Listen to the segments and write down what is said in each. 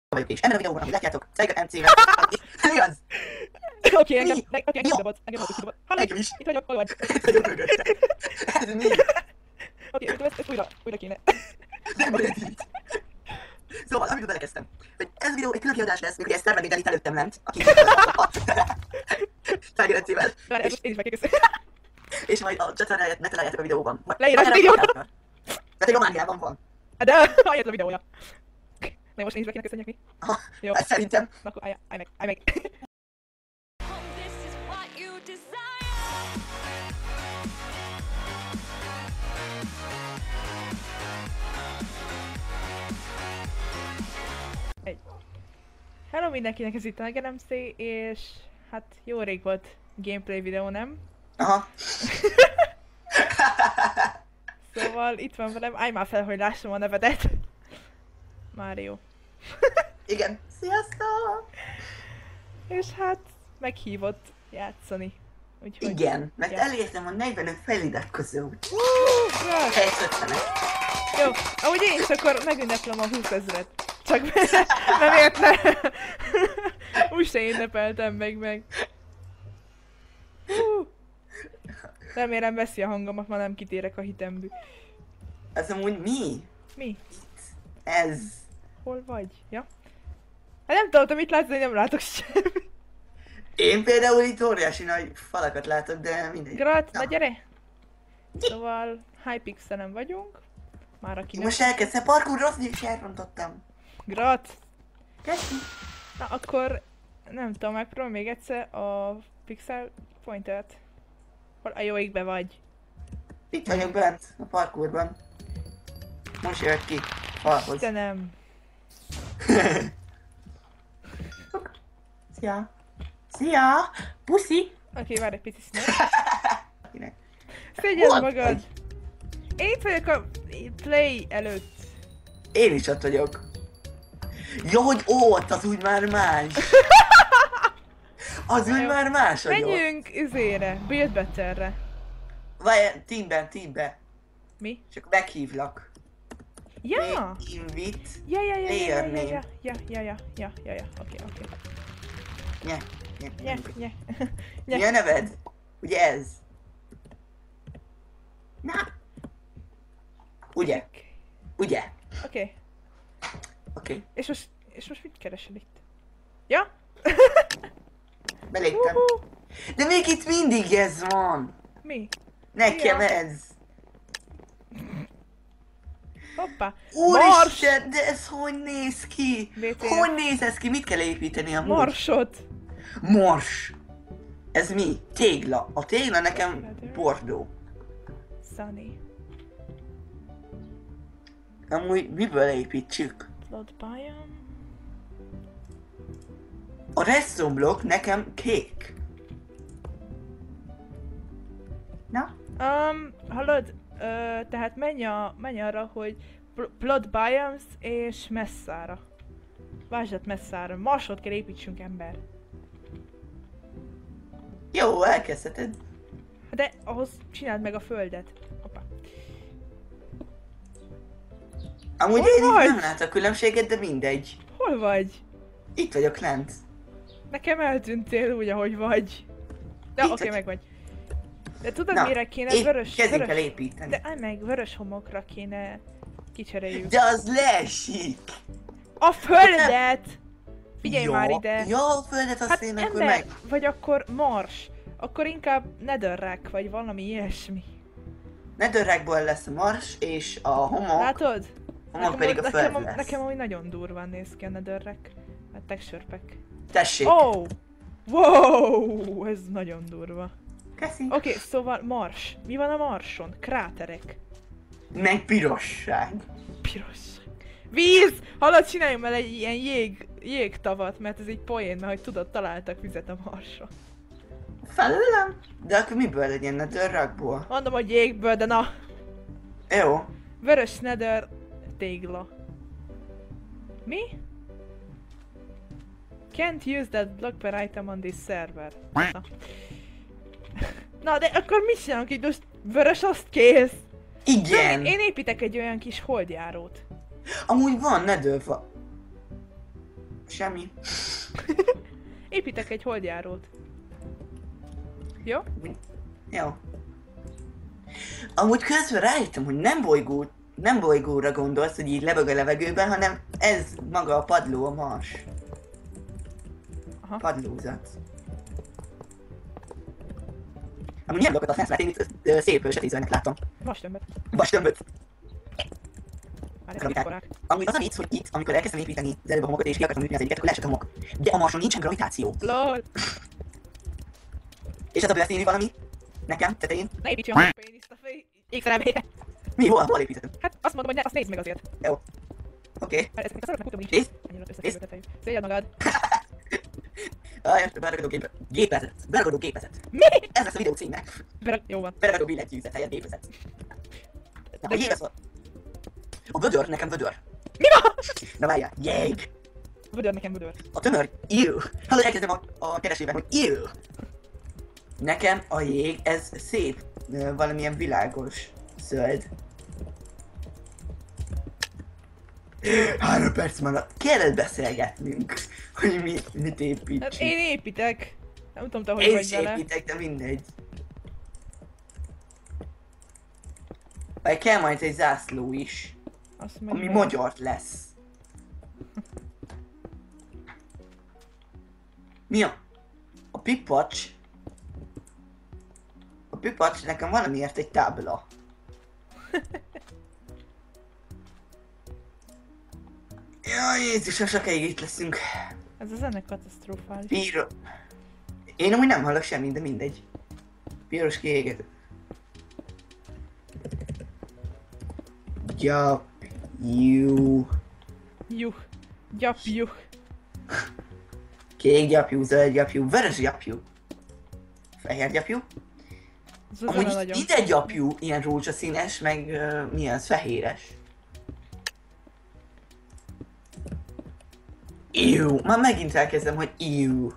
vagyok is. Ebben a videóban, amit látjátok, Szaiga MC-vel. Mi az? Oké, engem kidobott. Engem is. Itt vagyok, hol vagy? Itt vagyok mögötte. Ez mi? Oké, ezt újra kéne. Nem vagy így. Szóval, amiről belekezdtem, hogy ez a videó egy külön kiadás lesz, még ugye ezt tervezvétel itt előttem lent, aki Szaiga MC-vel. Várj, ezt én is megkérdeztem. És majd a csatornáját megtaláljátok a videóban. Leírás a videóban. Tehát egy romániában van. De, halljátok a videója. Na most én is be kéne köszönjek mi? Aha, Jó. hát szerintem. Na akkor állj meg. This is what you desire. Hello mindenkinek, ez itt a NMC, és hát jó rég volt gameplay videó, nem? Aha. Szóval itt van velem, állj már fel, hogy lássam a nevedet. Mário. Igen. Sziasztok! És hát meghívott játszani. Úgyhogy... Igen, mert ja. elértem a 45 feliratkozót. Grat! Helyes 50-et. Jó, ahogy én is akkor megünneplem a 20 000-et. Csak nem értne. Úgyse ünnepeltem meg. Remélem veszi a hangomat, ma nem kitérek a hitemből. Ez amúgy mi? Mi? Ez. Hol vagy? Ja? Hát nem tudom, mit látsz, de én nem látok semmit. Én például itt óriási nagy falakat látok, de mindegy. Grat, Na. na gyere! Szóval Hypixelen vagyunk. Már aki nem... Most elkezdte parkourrozni és elrontottam. Grat! Köszi. Na akkor nem tudom, megpróbálom még egyszer a pixel pointert. Hol a jó égbe vagy? Itt vagyok bent, a parkourban. Most jövök ki. Falhoz. De nem. Szia. Szia! Puszi! Oké, várj egy picit színet. Kinek? Szégyeld Hol magad! vagy? Én itt vagyok a play előtt. Én is ott vagyok. Ja, hogy ott, az úgy már más. Az úgy Jó. már más, hogy ott. Menjünk izére, Build Betterre. Várj, teambe. Mi? Csak meghívlak. Ja! Invite. Ja. Player name. Oké. Nye. Nye. Mi a neved? Ugye ez? Na. Ugye? Oké. Oké. És most mit keresel itt? Ja? Beléptem. Uhú. De még itt mindig ez van. Mi? Nekem Ja. ez. Hoppá. Úristen, de ez hogy néz ki? BTF. Hogy néz ez ki? Mit kell építeni a Marsot. Mars. Ez mi? Tégla. A tégla nekem bordó. Sunny. Amúgy miből építsük? Plot biome. A redstone block nekem kék. Na? Hallod? Tehát menj arra, hogy plot biomes és messzára. Vázsat messzára. Marsot kell építsünk, ember. Jó, elkezdheted. De ahhoz csináld meg a földet. Hoppá. Amúgy Hol én itt vagy? nem látok különbséget, de mindegy. Hol vagy? Itt vagyok lent. Nekem eltűntél úgy, ahogy vagy. De Itt oké, vagy. meg vagy. De tudod Na, mire kéne? kezdjünk el építeni. De állj meg, vörös homokra kéne kicseréljük. De az leesik. A földet! Figyelj Jó. már ide! Jó, a földet azt Hát én akkor ember, meg... vagy akkor mars. Akkor inkább netherrack, vagy valami ilyesmi. Netherrackból lesz a mars, és a homok, Látod? homok pedig a föld lesz. Nekem úgy nagyon durván néz ki a netherrack. A texture pack. Tessék. Oh! Wow! Ez nagyon durva. Köszi. Oké, szóval mars. Mi van a marson? Kráterek. Meg pirosság. Piros. Víz! Hallod, csináljunk el egy ilyen jégtavat, mert ez egy poén, mert hogy tudod, találtak vizet a marson. Felelem? De akkor miből legyen netherrackból? Mondom, hogy jégből, de na! Jó. Vörös nether tégla. Mi? Can't use that block per item on this server. Na de akkor mit csinálunk így most? Vörös azt kész? Igen. Én építek egy olyan kis holdjárót. Amúgy van netherfa. Semmi. Építek egy holdjárót. Jó? Jó. Amúgy közben rájöttem, hogy nem bolygóra gondolsz, hogy így lebeg a levegőben, hanem ez maga a padló, a Mars. Aha. Padlózat. Amúgy ilyen dolgokat használsz, mert én itt szép sötétzöldnek láttam. Vastömböt. Vastömböt. Már ezek korák. Amúgy az a vicc, hogy itt, amikor elkezdtem építeni az előbb a homokot és ki akartam építeni az egyiket, akkor leesett a homok. De a Marson nincsen gravitáció. LOL! És ez a bőrszínű valami? Nekem, tetején? Ne építs olyan péniszt a fej... X-remére. Mi? Hol építettem? Hát azt mondom, hogy ne, azt nézd meg azért. Jó. Oké. Mert ezt szeretnek utána Nézd. nincs. Annyira összefüggő tetejű. Szégyed magad. Beragadó gépezet. Beragadó gépezet. Mi? Ez lesz a videó címe. Jó van. Beragadó billentyűzet helyett gépezet. Na, De a jég az van. A vödör, nekem vödör. Mi van? Na várjál, jég. Vödör nekem vödör. A tömör, ew. Hallod, elkezdem a keresőben, hogy ew. Nekem a jég, ez szép, valamilyen világos zöld. 3 perc maradt. Kellett beszélgetnünk, hogy mit Hát építsünk. én építek. Nem tudom, te hogy Én vagy is vele. építek, de mindegy. Vagy kell majd egy zászló is, Azt meg ami meg. magyar lesz. Mi a pipacs? A pipacs nekem valamiért egy tábla. Jaj, Jézusom, sokáig itt leszünk. Ez a zene katasztrofális. Píro... Én amúgy nem hallok semmit, de mindegy. Piros kiégető. Gyap, jú. Juh. Gyap, juh. Kék gyapjú, zöld gyapjú, vörös gyapjú. Fehér gyapjú. Ez a Amúgy zene nagyon. ide gyapjú, ilyen rózsaszínes, meg mi az, fehéres. Ew, már megint elkezdem, hogy ew.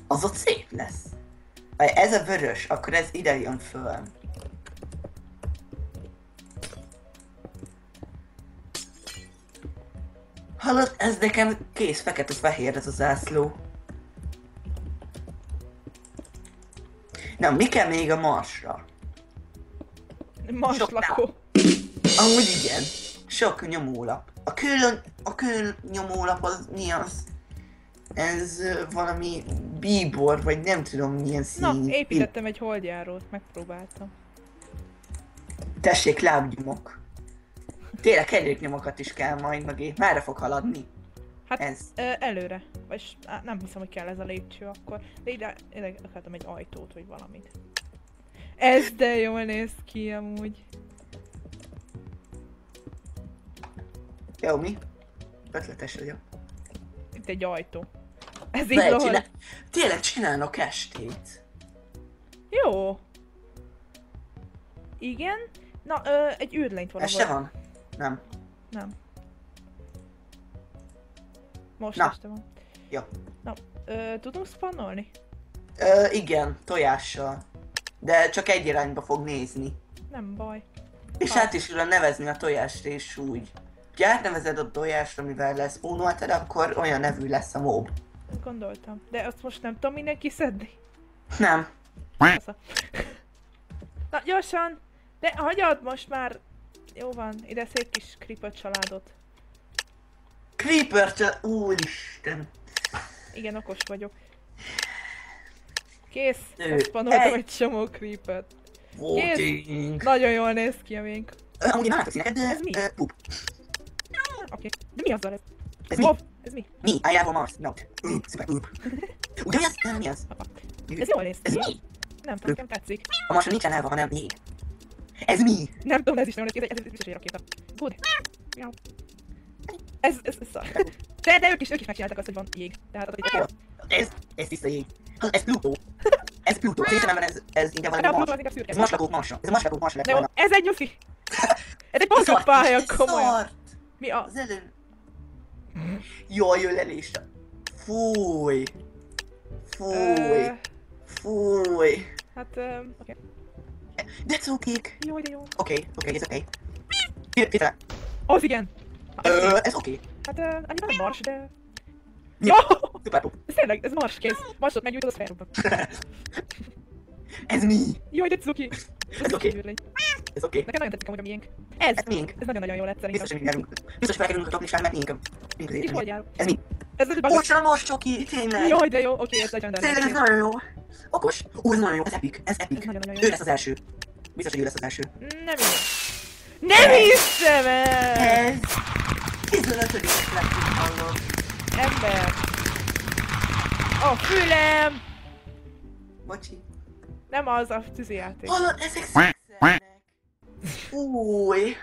Az ott szép lesz. Ha ez a vörös, akkor ez ide jön föl. Hallod, ez nekem kész fekete-fehér ez a zászló. Na, mi kell még a Marsra? Mars Sok lakó. Amúgy igen. Sok nyomólap. A külön nyomólap az mi az? Ez valami bíbor, vagy nem tudom milyen szín. Na, építettem egy holdjárót, megpróbáltam. Tessék, lábnyomok. Tényleg kedvéknyomokat is kell majd mögé. Merre fog haladni? Hát, Ez. előre. Vagyis nem hiszem, hogy kell ez a lépcső akkor. De ide akartam egy ajtót, vagy valamit. Ez de jól néz ki amúgy. Jó, mi? Ötletes vagyok. Itt egy ajtó. Ez így Lehet lohol. Tényleg csinálnak estét. Jó. Igen. Na, egy űrlényt valahol. Este van? Nem. Nem. Most Na. este van. Jó. Na, tudunk spannolni? Igen, tojással. De csak egy irányba fog nézni. Nem baj. És Ha. hát is tudod nevezni a tojást és úgy. Ha átnevezed a tojást, amivel lesz spónoltad, akkor olyan nevű lesz a mob. Ezt gondoltam. De azt most nem tudom mindenki szedni. Nem. Fasza. Na, gyorsan! De hagyjad most már! Jó van, ide szép kis creeper családot. Creeper-től, úristen. Igen, okos vagyok. Kész! Ő, Spannoltam egy. egy csomó creepert. Voting. Nagyon jól néz ki a vénk. Amúgy én látok színeket, de Ez mi? pup. Oké. De mi azzal ez? Ez mi? Hopp, ez mi? Mi? I have a Mars note. Szuper pup. Ugye mi az? Mi az? Ez jól néz Ez ki. mi? Nem, nekem tetszik. A Marson nincsen elva, hanem jég. Ez mi? Nem tudom, ez is nagyon néz ki, ez biztos egy rakéta. Good. Miau. Ez szar. De ők is megcsinálták azt, hogy van jég. Tehát az Hol? egy... Ez tiszta jég. Ez Pluto. Ez Pluto. Szerintem ez inkább De valami a Mars. Pluto az inkább szürke. Ez Marslakók Marsra. Ez a Marslakók Marsra lett De jó, volna. ez egy nyuszi. Ez egy baszott pálya, komolyan. Szart. Mi a... Az elő... Jaj, ölelésre. Fúj. Fúj. Ö, Fúj. Hát, oké. De cukik. Jó, de jó. Oké, ez oké. Titele. Az igen. Ez oké. Hát annyira nem mars, de... Jó. Jó! Szuper pop. Ez tényleg, ez mars, kész. Marsot meggyújtod, az felrúgnak. Ez mi? Jaj, de cuki. Ez oké. Ez oké. Nekem nagyon tetszik amúgy a miénk. Ez! Ez miénk. Ez nagyon-nagyon jó lett szerintem. Biztos, hogy mindjárt. Biztos felkerülünk a top listára, mert miénk. És hol járunk? Ez mi? Ez egy bug. Úristen, most csoki, tényleg. Jaj, de jó, oké, ez legendary. Tényleg ez nagyon jó. Okos. Úr, ez nagyon jó, ez epic. Ez epic. Ez nagyon-nagyon jó. Ő lesz az első. Biztos, hogy ő lesz az első. Nem hiszem. Nem hiszem el! Ez 15-dik lettünk, hallom. Ember. A fülem! Bocsi. Nem az a tűzijáték. Hallod, ezek szexelnek. Új.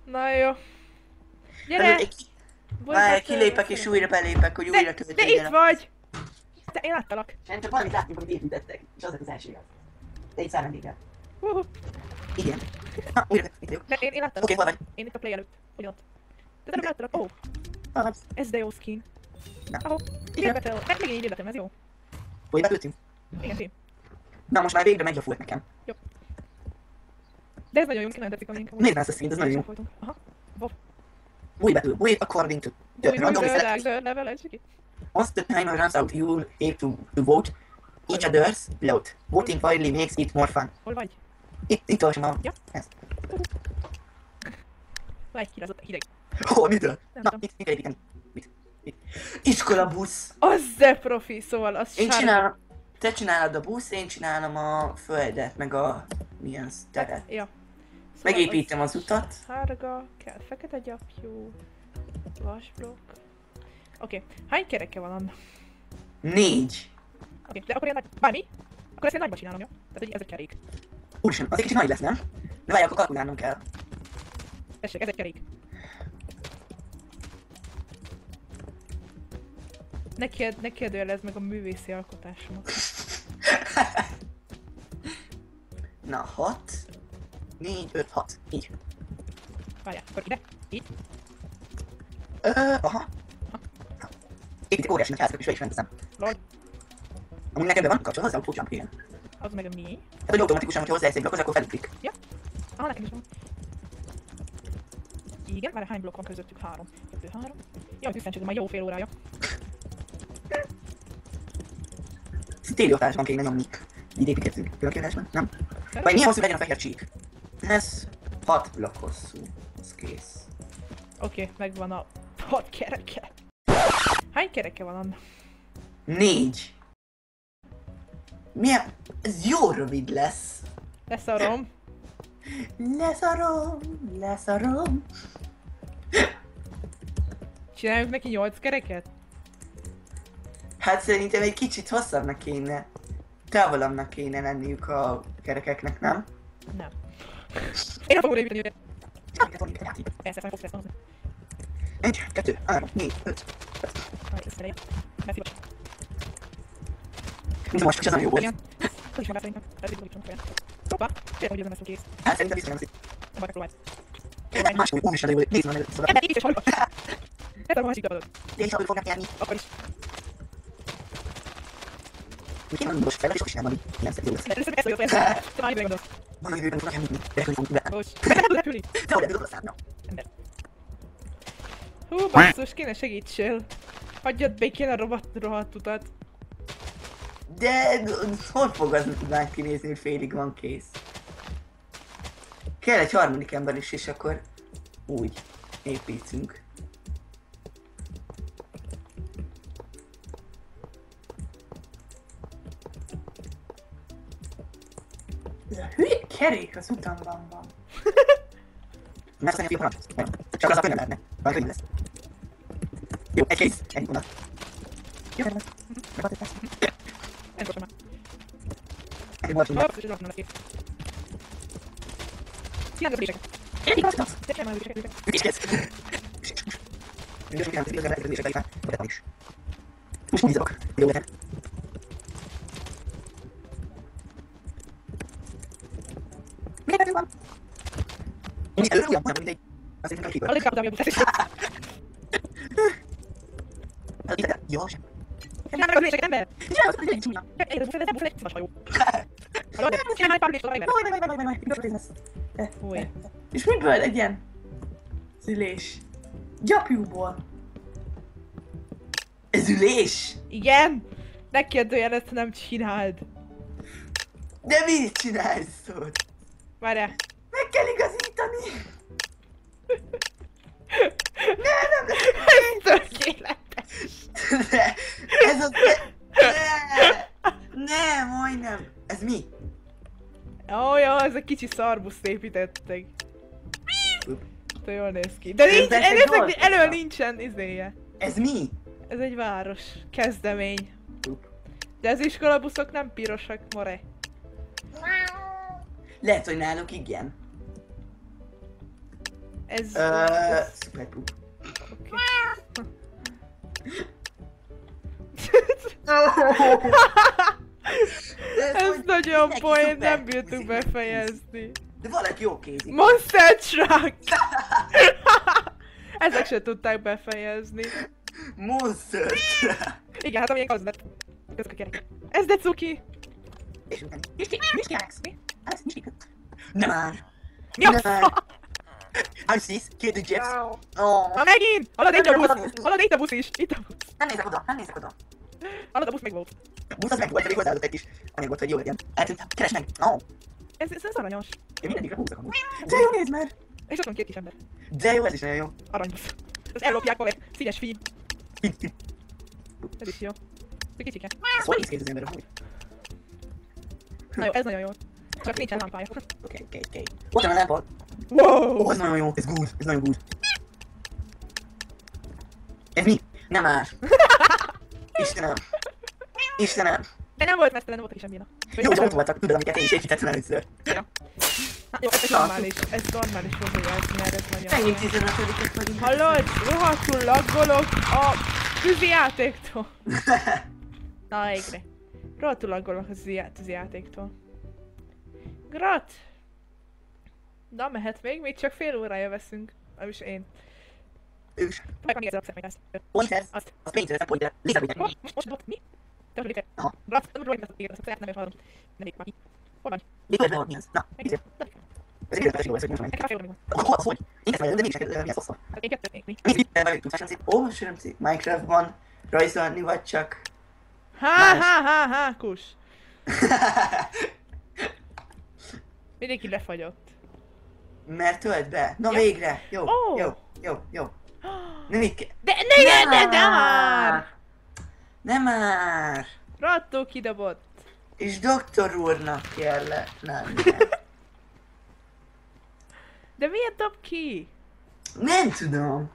Na jó. Gyere! Várj, kilépek és újra belépek, hogy újra De itt töltődjenek. vagy! Te én láttalak. Nem, csak valamit láttunk, amit építettek, és az lett az első. De itt szállendékel. Igen. Na, újra, itt jó. De én láttalak. Oké, hol vagy? Én itt a play előtt. Ugyanott. De nem láttalak. Ó, Hol vagy? ez de jó skin. Na. Ahó. Igen, betel. Hát még így életem, ez jó. Hogy betöltünk? Igen, tím. Na, most már végre megjavult nekem. De ez nagyon jó, nagyon tetszik a link. Nézd meg ezt a színt, ez nagyon jó. Aha. Wow. Új betű, új according to the randomly selected. Zöld level, ez ki. Once the timer runs out, you will have to vote each other's load. Voting widely makes it more fun. Hol vagy? Itt olvasom a... Ja. Ez. Vagy kirázott hideg. Hol, mitől? Nem Na, tudom. mit kell építeni? Mit? Iskolabusz. Az de profi, szóval az Én sár- csinálom... Te csinálod a busz, én csinálom a földet, meg a... milyen teret. Ja. Szóval Megépítem az utat. Sárga, kell fekete gyapjú, vasblokk. Oké, hány kereke van annak? 4. Oké, de akkor én nagy... Bármi? Akkor ezt én nagyba csinálom, jó? Tehát hogy ez egy kerék. Úristen, az egy kicsit nagy lesz, nem? De várj, akkor kalkulálnom kell. Tessék, ez egy kerék. Ne kérdőjelezd meg a művészi alkotásomat. Na, 6. 4, 5, 6. Így. Várjál, akkor ide, így. Aha. Építik óriási nagy házak, és fel is rendezem. Lol, Amúgy nekem be van kapcsolat hozzá, autójump, igen. az meg a mi? Hát, hogy automatikusan, hogyha hozzáérsz egy blokkhoz, akkor felütik. Ah, nekem is van. Igen, már hány blokk van közöttük? 3. 2, 3. Jaj, tüsszentségem már jó fél órája. Sztéreotásban kéne nyomni. Így építkettünk. Következésben? Nem? Vagy milyen hosszú legyen a fehér csík? Ez 6 blokk hosszú. Az kész. Oké, megvan a 6 kereke. Hány kereke van annak? 4. Milyen? Ez jó rövid lesz. Leszarom. Leszarom. Csináljuk neki 8 kereket? Hát szerintem egy kicsit hosszabbnak kéne. Távolabbnak kéne lenniük a kerekeknek, nem? Nem. Én nem fogom építeni őket. Nem kell volna átítani. Persze, fogsz ezt hozni. 1, 2, 3, 4, 5. Majd ez feléje. Merci, bocs. Mint most, és ez nagyon jó volt. Igen. Ez is magát szerintem. Ez így úgy olyan. Hoppá. Tényleg, hogy ez nem lesz a kész. Hát szerintem biztos nem szép. Nem vagy próbált. Máshogy úristen, de jó, nézd meg, szóval. Ember, itt is hallgat. Ez a másik adott. De is, ahogy fognak nyerni. Akkor is. Mi kéne most fel, és most csinálni. Nem szép, jó lesz. Először ezt vagyok, ezt. Te már jövőre gondolsz. Van a jövőben fognak nyerni. Gyerekül fogunk be. Bocs. Nem tud repülni. De hogy ebből odaszállna. Ember. Hú, basszus, kéne segítsél. Hagyjad békén a rohadt utat. De hogy fog az már kinézni, hogy félig van kész? Kell egy harmadik ember is, és akkor úgy építünk. Ez a hülye kerék az utamban van. Mert azt mondja, hogy parancsot. Csak az a könnyen lehetne. Vagy könnyen lesz. Jó, egy kész. Egy vonat. Jó, rendben. Megadott ezt. Nem gyorsan már. Egy vonat. Hopp, és ez nem lesz kész. Csináld a lépéseket. Egy vonat. De csinálj már a lépéseket. Ütés kész. Ütés kész. Ütés most úgy izabok. Jó lehet. Miért van? Én is előre ugyan mondom, mindegy. Azért nem kell A kiből. legkább jobb lesz. Az ide, jó sem. Nem meg a lépéseket, ember! Ja, az mindegy csúnya. Ez nem egy szívas hajó. Hallod? Csinálj egy publish, Fúj. És miből legyen? Az ülés. Gyapjúból. Ez ülés? Igen? Ne kérdőjelezd, ha nem csináld. De mit csinálsz ott? Várjál. Meg kell igazítani! Ez tökéletes. De, ez az... Ne, majdnem. Ez mi? Ó, jó, ez a kicsi szarbuszt építettek. Upp. De jól néz ki. De nincs, Közben egy ezek gól elől kapta. nincsen izéje. Ez mi? Ez egy város. Kezdemény. Upp. De az iskolabuszok nem pirosak, more. Lehet, hogy náluk igen. Ez... Szuper pup. Ez nagyon mindenki poén, szuper nem bírtuk kézik. befejezni. De valaki jó kézik. Monster Truck! Ezek se tudták befejezni. Monster. Igen, hát amilyen gazdat. Ezek a gyerekek. Ez de cuki! És utána. Miski, Alex. Alex, Miski. Nem már. Mi a Nem fa? már. How's this? Kill the jets. Oh. Na megint! Hallod, itt a busz! Hallod, itt a busz is! Itt a busz! Nem nézek oda, nem nézek oda. Hallod, a busz meg volt. Busz az meg volt, pedig hozzáadott egy kis anyagot, hogy jó legyen. Eltűntem. Keresd meg. Oh. Ez aranyos. Én mindegyikre húzok amúgy. De jó, nézd már. És ott van két kis ember. De jó, ez is nagyon jó. Aranybusz. Az ellopják valami színes fiú. Ez is jó. Ez kicsike. Ez hogy néz ki ez az ember amúgy? Na jó, ez nagyon jó. Csak nincsen lámpája. Oké. Ott van a lámpa. Wow! Ó, ez nagyon jó. Ez good. Ez nagyon good. Ez mi? Nem már. Istenem. Istenem. De nem volt mesztelen, voltak is embina. Jó, hogy ott voltak, tudod, amiket én is építettem először. Hát jó, ez normális. Ez normális hozzájelzni, mert ez nagyon Menjünk jó. 15-et vagyunk. Hallod? Rohadtul laggolok a tűzi játéktól. Na, végre. Rohadtul laggolok a tűzi játéktól. Grat! Na, mehet még? Még csak fél órája veszünk. Nem is én. Ős. Meg még ezzel a megállt. Pointer. Azt. Az Painter, nem Pointer. Létrevégyen. Most bot, mi? Te most lépett. Aha. Grat, nem tudom, hogy ezt nem hallom. Nem már ki. Hol van? Létrevégyen volt mi az? Na, ízé. Ez egy jó lesz, hogy most meg. Nekem fél óra még van. Hol az, hogy? Én kezdtem, de mégis milyen szoszol. Hát én kettőt még mi? Mit vagyok, tudsz sem szép? Ó, sem szép. Minecraftban rajzolni vagy csak. Ha, kus. Mindenki lefagyott. Mert tölt be. Na Ja. végre. Jó, Ó. jó. Nem így kell. De ne már! Nem már. Rattó kidobott. És doktor úrnak kellett lennie. De miért dob ki? Nem tudom.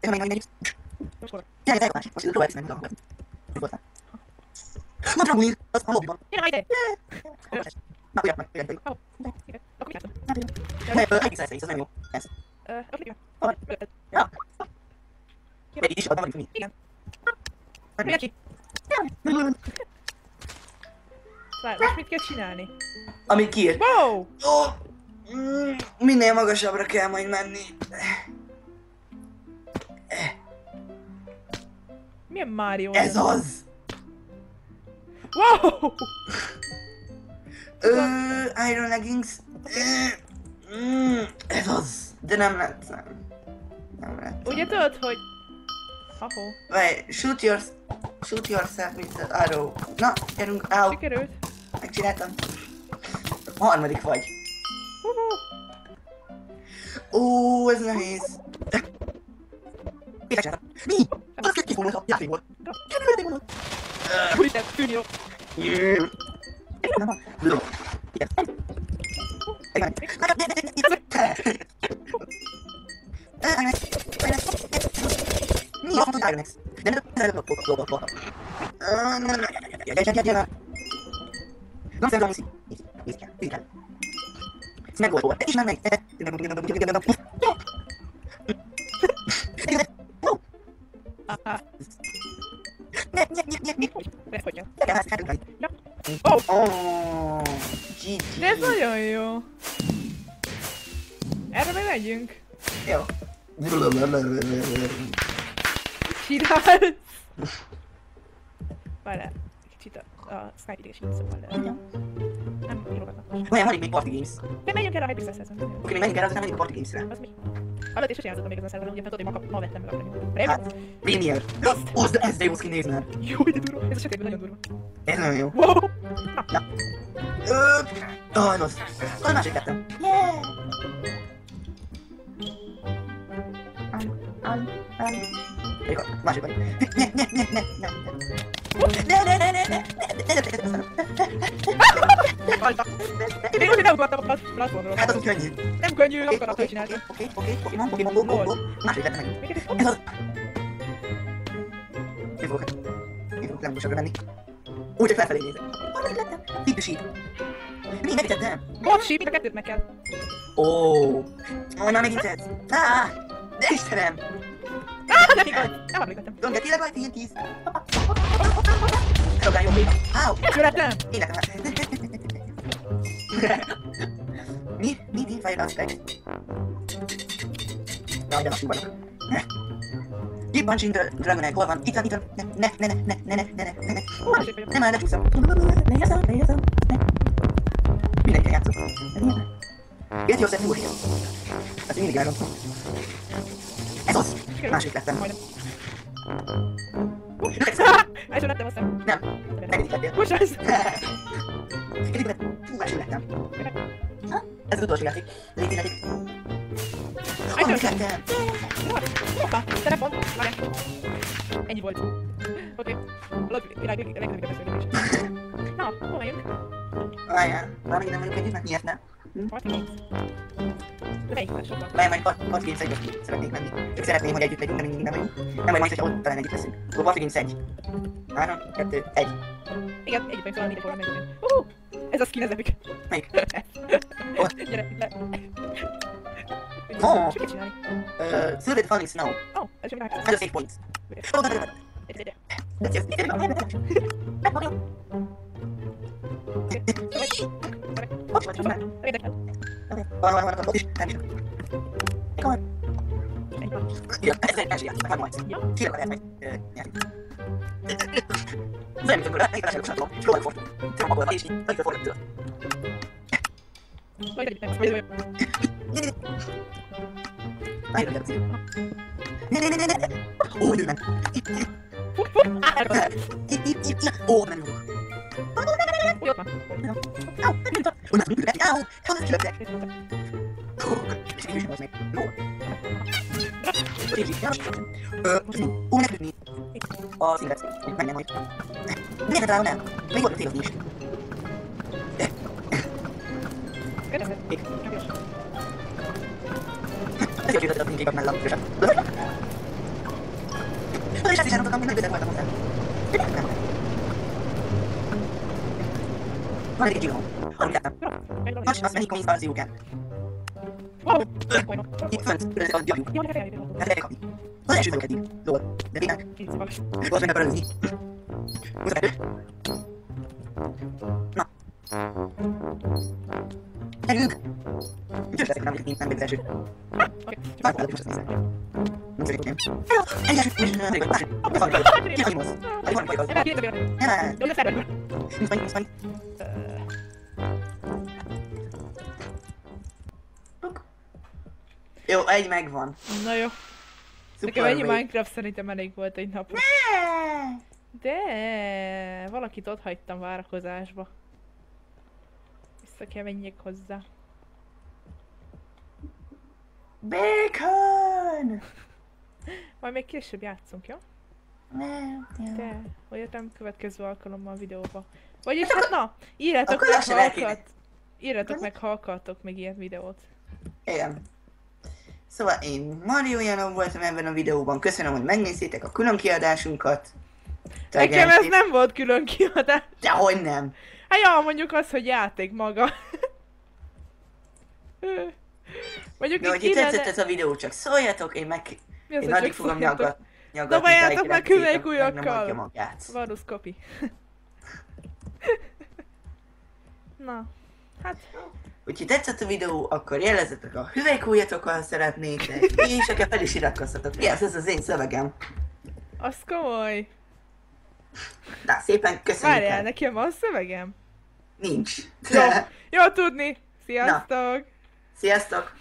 Ez meg egy. Most hol? Gyere, most próbálj meg tudom. Ma dragulír, az a lobbyban. Gyere már ide! Na, ugyan meg. Ó, igen. Akkor játszom. Ez nem jó. Ez. Akkor igen. Hol? Ja. Egy is, nem vagyunk mi. Igen. Mindenki. Várj, most mit kell csinálni? Amit kiírt. Wow! Ó, minél magasabbra kell majd menni. Milyen Mario? Ez az! Wow! Iron Leggings. Ez az! De nem lett, nem lett. Ugye tudod, hogy... Ahó. Várj, shoot yourself with the arrow. Na, gyerünk, áll, Sikerült. megcsináltam. A harmadik vagy. Uhú. Ó, ez nehéz. Mi? Az két kifognak a játékból. Úristen, tűnj jó. Mi a fontos Ironex? De nem tudom, nem megvolt. És már meg. Aha. Befogyja. Oh, Oh, de ez GG. nagyon jó. Erre még megyünk. Jó. Csinálsz. Várjál, kicsit a Skype idegesít, szóval nem írogatnak. Olyan, van itt még Party Games. De menjünk el a Hypixel-hez. Oké, még menjünk el, aztán menjünk Party Gamesre. Az mi? Hallott, és sosem játszottam még ezen a szerveren, ugye, tudod, hogy ma vettem meg a premium. Hát, Premier. Az, de ez de jó skin nézne. Jó, de durva. Ez a sötétben nagyon durva. Ez nagyon jó. Wow! Na. Rossz. Az másik tettem. Yeah! Még a másik vagy. Alta! Én úgy nem akartam a platformról. Hát az úgy könnyű. Nem könnyű, nem akartam csinálni. Oké, Pokémon. Másik tettem meg. Ez az. Én fogok nem busagra menni. Úgy csak felfelé nézek. Feed the sheep. Mi megtettem? Bot sheep, mind a kettőt meg kell. Már megint ez. De Istenem! Nem igaz! Nem emlékeztem. Don't get killed by TNTs. Hello, jó béna. Áú! Születtem! Életem. Mi? Fire aspect. Jaj, de lassú vagyok. Keep punching the dragon egg. Hol van? Itt van. Ne. Nem már lecsúszom. Lejjeszem. Mindenki játszok. Get yourself to here. Ezt mindig elrontom. Ez az! Másik lettem. Majdnem. Első lettem, aztán. Nem. Negyedik lettél. Most ez! Negyedik lettem. Első lettem. Ez az utolsó játék. Létezik. Harmadik lettem. Hoppá, telefon, várjál. Ennyi volt. Oké. A világ legrövidebb beszélgetés. Na, hol megyünk? Várjál. Már megint nem vagyunk együtt, mert miért nem? Party Games. De melyik már sokkal? Várjál, majd Party Games 1-be szeretnék menni. Csak szeretném, hogy együtt legyünk, de mindig nem vagyunk. Nem vagy majd, hogyha ott talán együtt leszünk. Akkor Party Games 1. 3, 2, 1. Igen, együtt vagyunk, szóval mindegy volna megütni. Ez a skin, ez epik. Melyik? Gyere, le. Oh. És mit kell csinálni? Silver Falling Snow. Ó, ez semmi ráksz. Ez a save points. Egyre. That's just it. Érdekel. Van, ott is. Nem is. Ennyi van. Ja, ez egy első játék, majd. Ja. Kire van ez meg? Játék. Nem tudom, hogy megint sem tudom. Próbálj fordulni. Tudom, abból és így, nagyon fordulni tőle. Majd együtt meg. Nagyon legyen az idő. Ne. Ó, időben. Ó, nem jó. Úgy ott van. Onnan működnek. Honnan kilöptek? És én is az még. Jó. Ne tudni. A színvesz. Menjen majd. Miért találom el? Még volt a télozni is. Kérdezed. Még. Ez jó kérdezett a pinkékat mellett. Az is azt is elmondtam, hogy nem közel voltam hozzá. Van egy gyilom. Ahogy láttam. Most azt mennyi coins az you can. Wow. Itt fönt, ezek a gyarjuk. Jó, neked eljövő. Ezt el kell kapni. Az első vagyok eddig. Lol. De minek? Kicsit magas. Volt meg akar előzni. 22. Na. Gyerünk! Gyors leszek, nem vagyok az első. Oké. Várj, most azt nézem. Nem szeretnék nem. Egy első, és nem vagyok. Másik. Ki hagyom az? Vagy van, vagy az? Ebben két dobja. Nem. Dobja szerverből. Nincs majd. Jó, egy megvan. Na jó. Nekem ennyi Minecraft szerintem elég volt egy napra. De valakit ott hagytam várakozásba. Vissza kell menjek hozzá. Bacon! Majd még később játszunk, jó? De, hogy jöttem következő alkalommal a videóba. Vagyis hát na, írjátok Akkor meg, lassan ha el kéne. akart. Írjátok meg, ha akartok még ilyen videót. Igen. Szóval én Mario Janov voltam ebben a videóban. Köszönöm, hogy megnéztétek a külön kiadásunkat. Nekem ez nem volt külön kiadás. Dehogy nem. Hát ja, mondjuk az, hogy játék maga. Mondjuk De itt hogyha kéne, tetszett ez a videó, csak szóljatok, én meg... Mi az, Én hogy addig csak fogom szóljatok? nyaggatni. Dobáljátok meg tájékoztatókat, hüvelykujjakkal. nem adja magát. Varus kopi. Na, hát... Úgyhogy tetszett a videó, akkor jelezzetek a hüvelykujjatokkal, ha szeretnétek, és akár fel is iratkoztatok. Ez az én szövegem. Az komoly. Na, szépen köszönjük Várjál, el. nekem van szövegem? Nincs. Jó, jó tudni. Sziasztok! Sziasztok!